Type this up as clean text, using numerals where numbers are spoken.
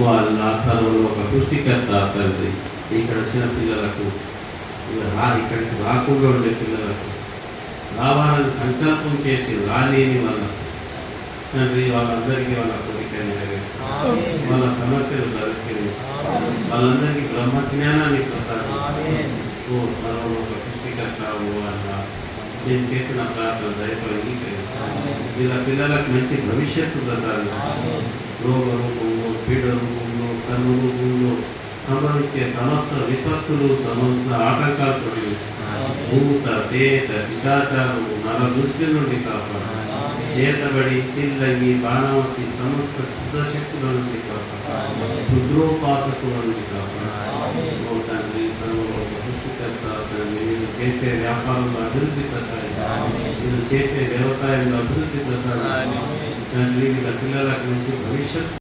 వాళ్ళ సర్వలో ఒక సృష్టికర్త తండ్రి. ఇక్కడ వచ్చిన పిల్లలకు ఇక్కడికి రాకుండా ఉండే పిల్లలకు రావాలని సంకల్పం చేసి రాలేని వాళ్ళకు తండ్రి వాళ్ళందరికీ వాళ్ళ కోరిక నెరవేర్చు, వాళ్ళ సమస్యలు పరిష్కరించి వాళ్ళందరికీ బ్రహ్మజ్ఞానాన్ని ప్రసాదించు. ఓ సర్వలోక సృష్టికర్త అన్న నేను చేసిన ప్రార్థన దయపడి వీళ్ళ పిల్లలకు మంచి భవిష్యత్తు ప్రసాదించు. రోగ రూపంలో, పీడ రూపంలో, కన్ను రూపంలో సంభవించే సమస్త విపత్తులు, సమస్త ఆటంకాలు తొలగించు. భూత పేత పిశాచారము నర దృష్టి నుండి కాపాడు. చేతబడి చిల్లంగి బాణవతి సమస్త శుద్ధశక్తుల నుండి కాపాడు. శుద్రోపాసకుల నుండి కాపాడు. ఓ తండ్రి సర్వలోక సృష్టికర్త తండ్రి, మీరు చేసే వ్యాపారంలో అభివృద్ధి ప్రసాదించు, మీరు చేసే వ్యవసాయంలో అభివృద్ధి ప్రసాదించు తండ్రి. వీళ్ళ పిల్లలకు మంచి భవిష్యత్తు